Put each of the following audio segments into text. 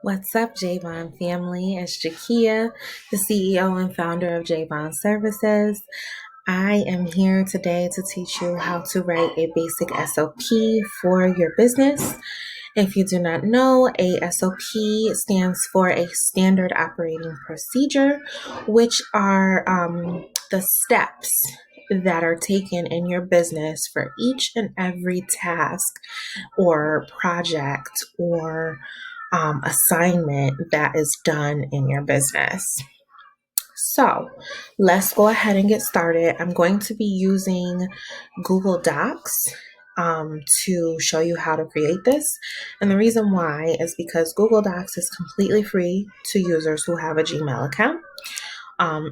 What's up, Javon family? It's Jakia, the CEO and founder of Javon Services. I am here today to teach you how to write a basic SOP for your business. If you do not know, a SOP stands for a standard operating procedure, which are the steps that are taken in your business for each and every task or project or assignment that is done in your business. So let's go ahead and get started. I'm going to be using Google Docs to show you how to create this. And the reason why is because Google Docs is completely free to users who have a Gmail account.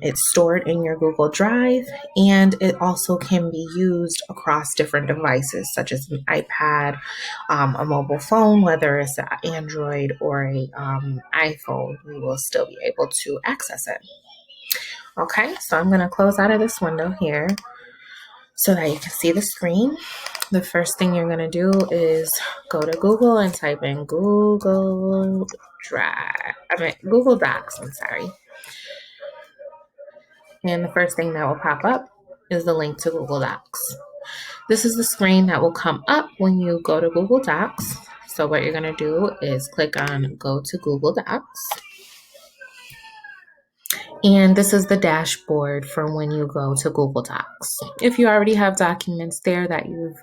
It's stored in your Google Drive, and it also can be used across different devices, such as an iPad, a mobile phone, whether it's an Android or a iPhone, you will still be able to access it. Okay, so I'm going to close out of this window here so that you can see the screen. The first thing you're going to do is go to Google and type in Google Docs, and the first thing that will pop up is the link to Google Docs. This is the screen that will come up when you go to Google Docs. So what you're going to do is click on Go to Google Docs. And this is the dashboard for when you go to Google Docs. If you already have documents there that you've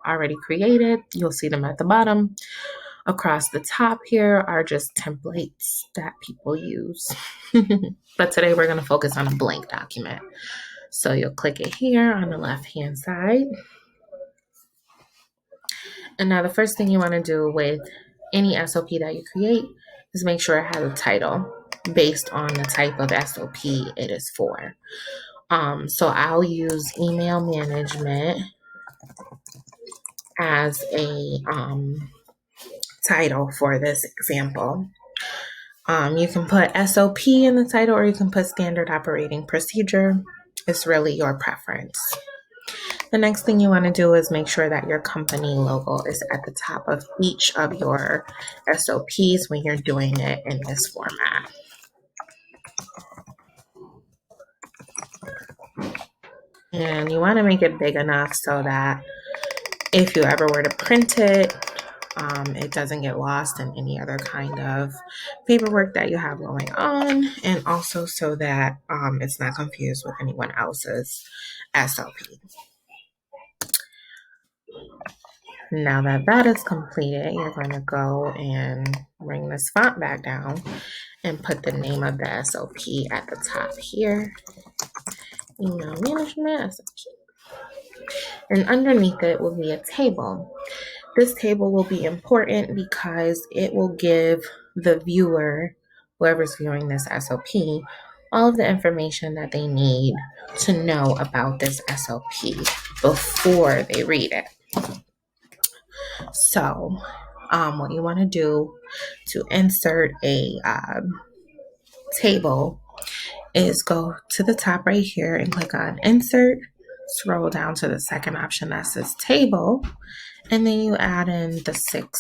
already created, you'll see them at the bottom. Across the top here are just templates that people use. But today we're going to focus on a blank document. So you'll click it here on the left-hand side. And now the first thing you want to do with any SOP that you create is make sure it has a title based on the type of SOP it is for. So I'll use email management as a title for this example. You can put SOP in the title, or you can put standard operating procedure. It's really your preference. The next thing you want to do is make sure that your company logo is at the top of each of your SOPs when you're doing it in this format. And you want to make it big enough so that if you ever were to print it, it doesn't get lost in any other kind of paperwork that you have going on, and also so that it's not confused with anyone else's SOP. Now that that is completed, you're going to go and bring this font back down and put the name of the SOP at the top here. Email management SOP. And underneath it will be a table. This table will be important because it will give the viewer, whoever's viewing this SOP, all of the information that they need to know about this SOP before they read it. So, what you want to do to insert a table is go to the top right here and click on Insert. Scroll down to the second option that says Table, and then you add in the six.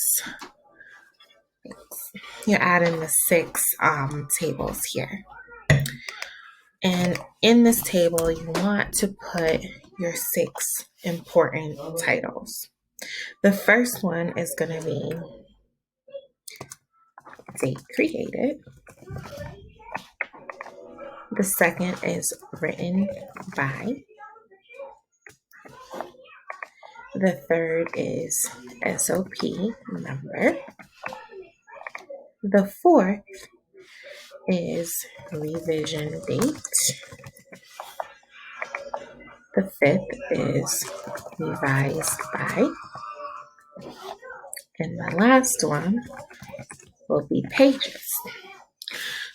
Tables here. And in this table, you want to put your 6 important titles. The first one is going to be date created. The second is written by. The third is SOP number. The fourth is revision date. The fifth is revised by. And the last one will be pages.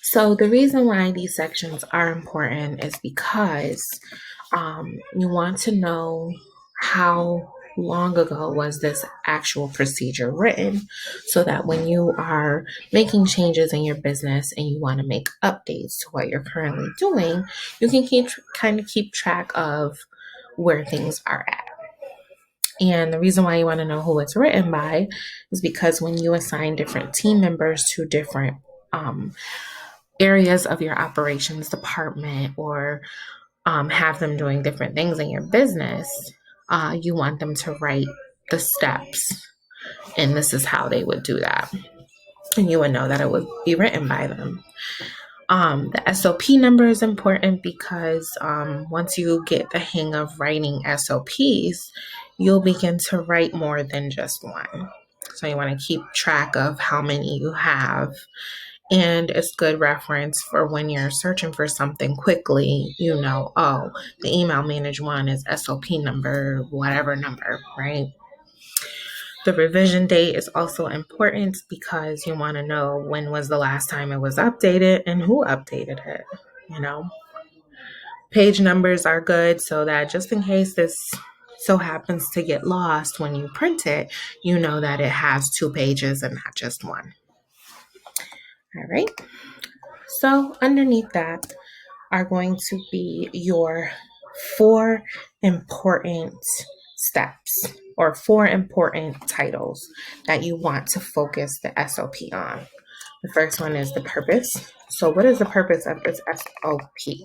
So the reason why these sections are important is because you want to know how long ago was this actual procedure written, so that when you are making changes in your business and you want to make updates to what you're currently doing, you can keep track of where things are at. And the reason why you want to know who it's written by is because when you assign different team members to different areas of your operations department, or have them doing different things in your business, you want them to write the steps. And this is how they would do that. And you would know that it would be written by them. The SOP number is important because once you get the hang of writing SOPs, you'll begin to write more than just one. So you want to keep track of how many you have. And it's good reference for when you're searching for something quickly, oh, the email manage one is SOP number, whatever number, right? The revision date is also important because you want to know when was the last time it was updated and who updated it, Page numbers are good so that just in case this so happens to get lost when you print it, you know that it has 2 pages and not just one. All right. So underneath that are going to be your 4 important steps or 4 important titles that you want to focus the SOP on. The first one is the purpose. So what is the purpose of this SOP?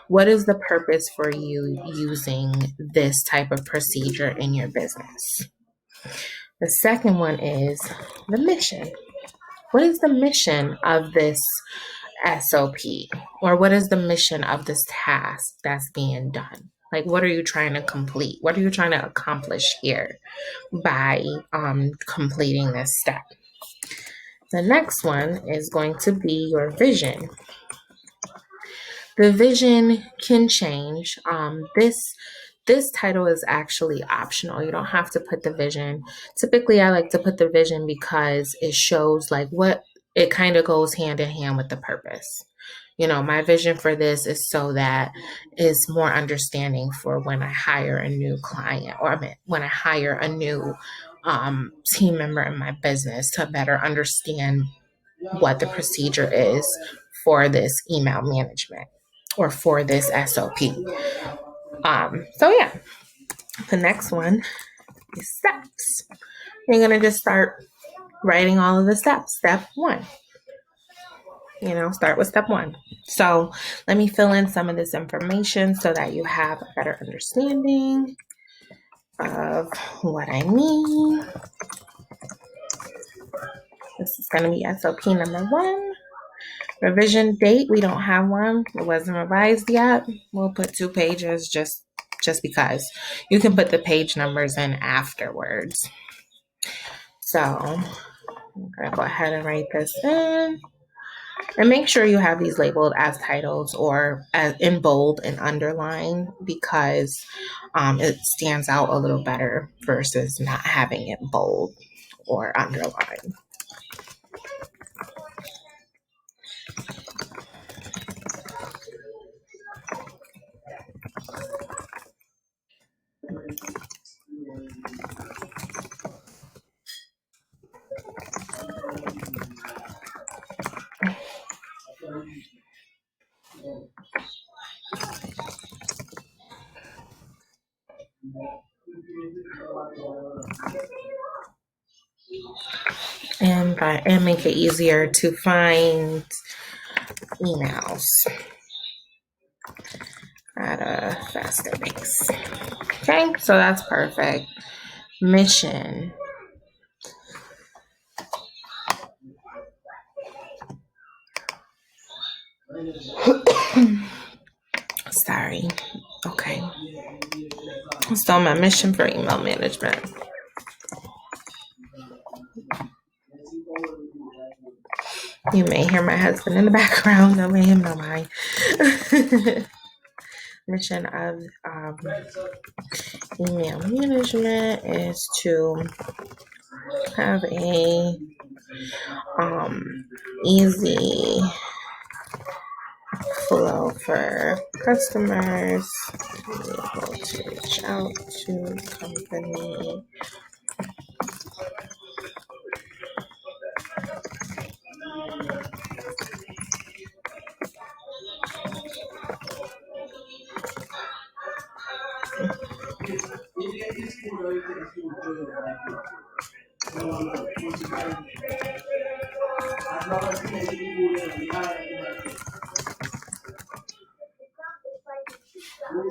What is the purpose for you using this type of procedure in your business? The second one is the mission. What is the mission of this SOP? Or what is the mission of this task that's being done? Like, what are you trying to complete? What are you trying to accomplish here by completing this step? The next one is going to be your vision. The vision can change. This title is actually optional. You don't have to put the vision. Typically, I like to put the vision because it shows like what it kind of goes hand in hand with the purpose. My vision for this is so that it's more understanding for when I hire a new client, or when I hire a new team member in my business, to better understand what the procedure is for this email management or for this SOP. So yeah, the next one is steps. You're going to just start writing all of the steps. Step 1. Start with step 1. So let me fill in some of this information so that you have a better understanding of what I mean. This is going to be SOP number 1. Revision date, we don't have one. It wasn't revised yet. We'll put 2 pages just because. You can put the page numbers in afterwards. So I'm going to go ahead and write this in. And make sure you have these labeled as titles or as in bold and underlined, because it stands out a little better versus not having it bold or underlined. And make it easier to find emails at a faster pace. Okay, so that's perfect. Mission. Sorry. Okay. So my mission for email management. You may hear my husband in the background. No him, no mine. Mission of email management is to have a easy flow for customers to be able to reach out to the company.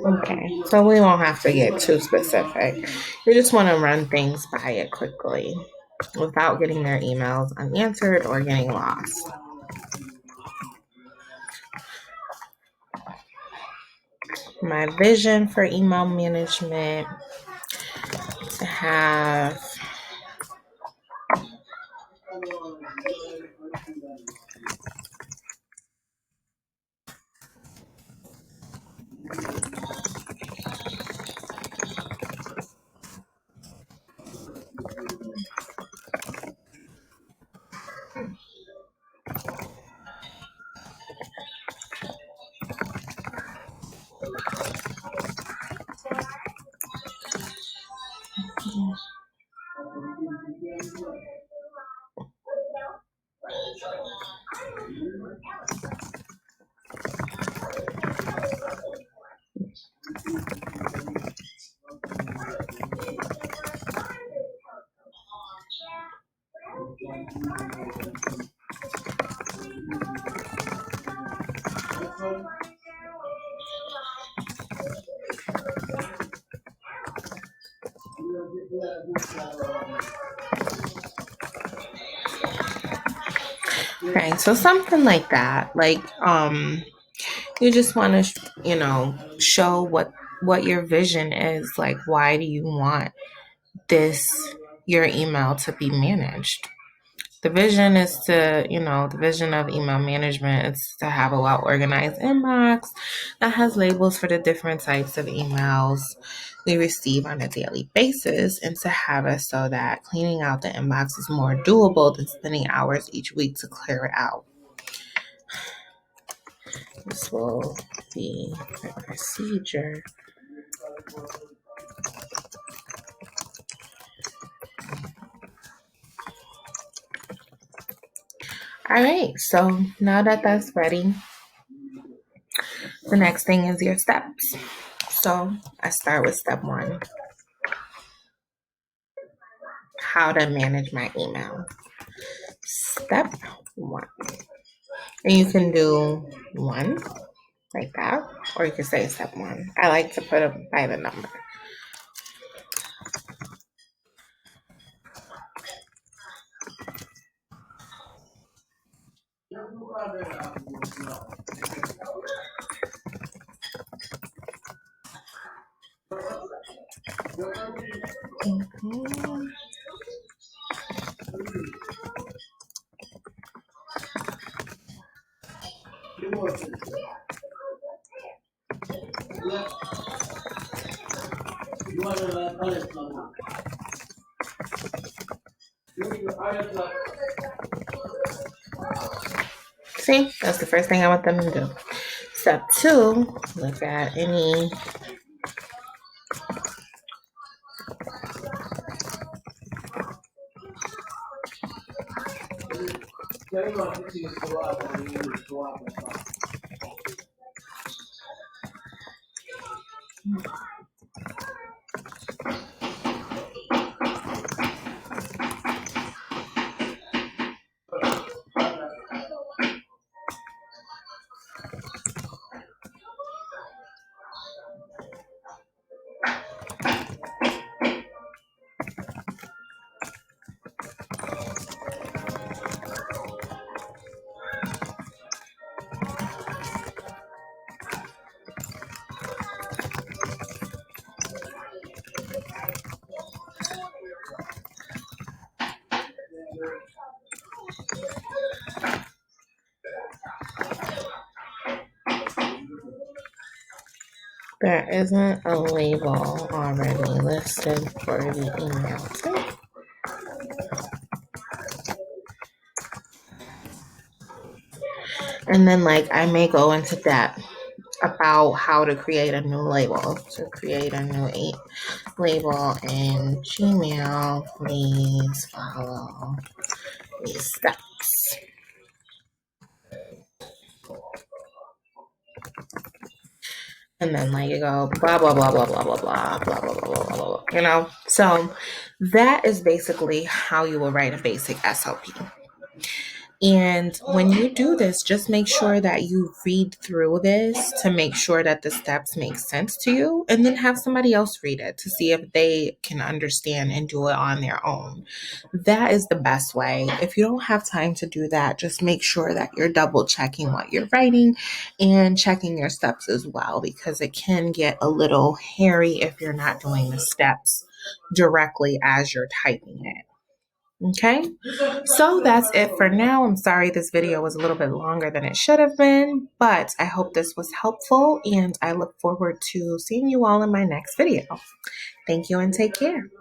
Okay, so we won't have to get too specific. We just want to run things by it quickly without getting their emails unanswered or getting lost. My vision for email management: to have okay, so something like that. Like you just want to show what your vision is. Like, why do you want this your email to be managed? The vision is the vision of email management is to have a well organized inbox that has labels for the different types of emails we receive on a daily basis, and to have it so that cleaning out the inbox is more doable than spending hours each week to clear it out. This will be the procedure. All right, so now that that's ready, the next thing is your steps. So I start with step 1: how to manage my email. Step 1. And you can do 1 like that, or you can say step 1. I like to put it by the number. Mhm. See, that's the first thing I want them to do. Step 2, look at any there isn't a label already listed for the email type. And then I may go into depth about how to create a new label. To create a new label in Gmail, please follow these steps. and then like you go blah blah blah blah blah blah blah blah blah blah blah blah, you know. So that is basically how you will write a basic SOP. And when you do this, just make sure that you read through this to make sure that the steps make sense to you, and then have somebody else read it to see if they can understand and do it on their own. That is the best way. If you don't have time to do that, just make sure that you're double checking what you're writing and checking your steps as well, because it can get a little hairy if you're not doing the steps directly as you're typing it. Okay, so that's it for now. I'm sorry this video was a little bit longer than it should have been, but I hope this was helpful, and I look forward to seeing you all in my next video. Thank you and take care.